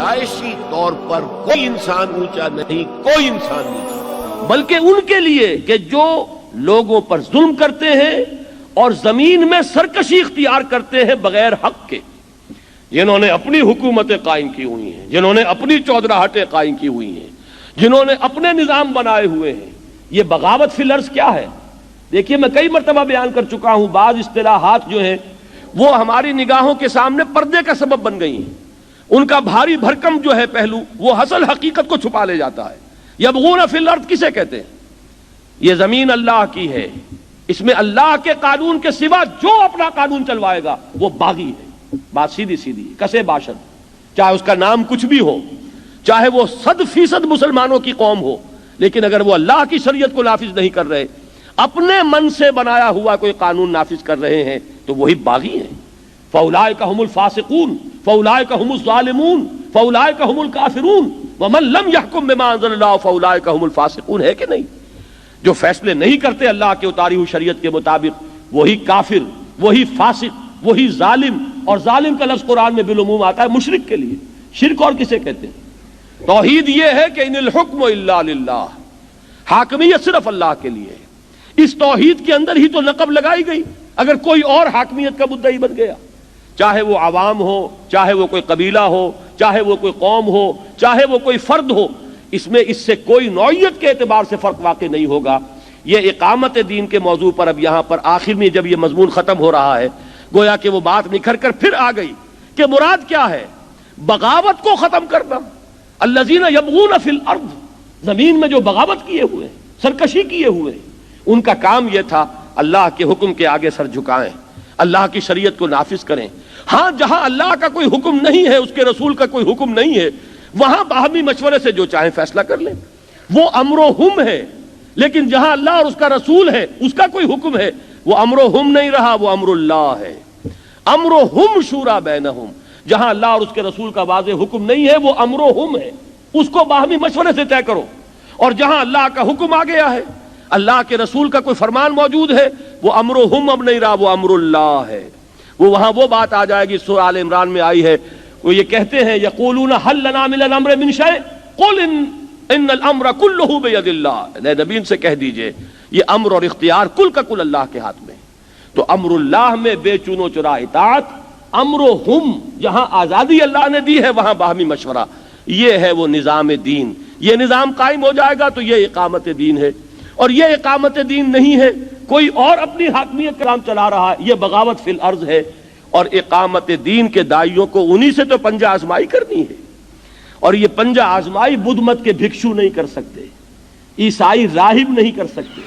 پیدائشی طور پر کوئی انسان اونچا نہیں، کوئی انسان نیچا، بلکہ ان کے لیے کہ جو لوگوں پر ظلم کرتے ہیں اور زمین میں سرکشی اختیار کرتے ہیں بغیر حق کے، جنہوں نے اپنی حکومتیں قائم کی ہوئی ہیں، جنہوں نے اپنی چودراہٹیں قائم کی ہوئی ہیں، جنہوں نے اپنے نظام بنائے ہوئے ہیں، یہ بغاوت فی الارض کیا ہے؟ دیکھیے میں کئی مرتبہ بیان کر چکا ہوں، بعض اصطلاحات جو ہیں وہ ہماری نگاہوں کے سامنے پردے کا سبب بن گئی ہیں، ان کا بھاری بھرکم جو ہے پہلو وہ اصل حقیقت کو چھپا لے جاتا ہے۔ یبغون فی الارض کسے کہتے ہیں؟ یہ زمین اللہ کی ہے، اس میں اللہ کے قانون کے سوا جو اپنا قانون چلوائے گا وہ باغی ہے۔ بات سیدھی سیدھی کسے باشد، چاہے اس کا نام کچھ بھی ہو، چاہے وہ 100% مسلمانوں کی قوم ہو، لیکن اگر وہ اللہ کی شریعت کو نافذ نہیں کر رہے، اپنے من سے بنایا ہوا کوئی قانون نافذ کر رہے ہیں تو وہی باغی ہیں۔ فاولئک هم الفاسقون فاولئک هم الظالمون فاولئک هم الکافرون ومن لم يحكم بما انزل الله فاولئک هم الفاسقون، ہے کہ نہیں؟ جو فیصلے نہیں کرتے اللہ کے اتاری ہوئی شریعت کے مطابق وہی کافر، وہی فاسق، وہی ظالم، اور ظالم کا لفظ قرآن میں بالعموم آتا ہے مشرک کے لیے۔ شرک اور کسے کہتے ہیں؟ توحید یہ ہے کہ ان الحکم الا للہ، حاکمیت صرف اللہ کے لیے ہے۔ اس توحید کے اندر ہی تو نقب لگائی گئی، اگر کوئی اور حاکمیت کا مدعی بن گیا، چاہے وہ عوام ہو، چاہے وہ کوئی قبیلہ ہو، چاہے وہ کوئی قوم ہو، چاہے وہ کوئی فرد ہو، اس میں اس سے کوئی نوعیت کے اعتبار سے فرق واقع نہیں ہوگا۔ یہ اقامت دین کے موضوع پر اب یہاں پر آخر میں جب یہ مضمون ختم ہو رہا ہے، گویا کہ وہ بات نکھر کر پھر آ گئی کہ مراد کیا ہے؟ بغاوت کو ختم کرنا۔ الذین یبغون فی الارض، زمین میں جو بغاوت کیے ہوئے، سرکشی کیے ہوئے، ان کا کام یہ تھا اللہ کے حکم کے آگے سر جھکائیں، اللہ کی شریعت کو نافذ کریں۔ ہاں جہاں اللہ کا کوئی حکم نہیں ہے، اس کے رسول کا کوئی حکم نہیں ہے، وہاں باہمی مشورے سے جو چاہیں فیصلہ کر لیں، وہ امر و ہم ہے۔ لیکن جہاں اللہ اور اس کا رسول ہے، اس کا کوئی حکم ہے، وہ امر و ہم نہیں رہا، وہ امر اللہ ہے۔ امر و ہم شورا بینہم، جہاں اللہ اور اس کے رسول کا واضح حکم نہیں ہے وہ امر و ہم ہے، اس کو باہمی مشورے سے طے کرو۔ اور جہاں اللہ کا حکم آ گیا ہے، اللہ کے رسول کا کوئی فرمان موجود ہے، وہ امر و ہم اب نہیں رہا، وہ امر اللہ ہے۔ وہ وہاں وہ بات آ جائے گی سورہ آل عمران میں آئی ہے، وہ یہ کہتے ہیں یقولون هل لنا من الامر من شیء قل ان الامر كله بید اللہ، اے نبی ان سے کہہ دیجئے یہ امر اور اختیار کل کا کل اللہ کے ہاتھ میں۔ تو امر اللہ میں بے چون و چرا اطاعت، امر و ہم جہاں آزادی اللہ نے دی ہے وہاں باہمی مشورہ، یہ ہے وہ نظام دین۔ یہ نظام قائم ہو جائے گا تو یہ اقامت دین ہے، اور یہ اقامت دین نہیں ہے، کوئی اور اپنی حاکمیت کا کام چلا رہا ہے، یہ بغاوت فی الارض ہے۔ اور اقامت دین کے داعیوں کو انہی سے تو پنجہ آزمائی کرنی ہے، اور یہ پنجہ آزمائی بدھ مت کے بھکشو نہیں کر سکتے، عیسائی راہب نہیں کر سکتے،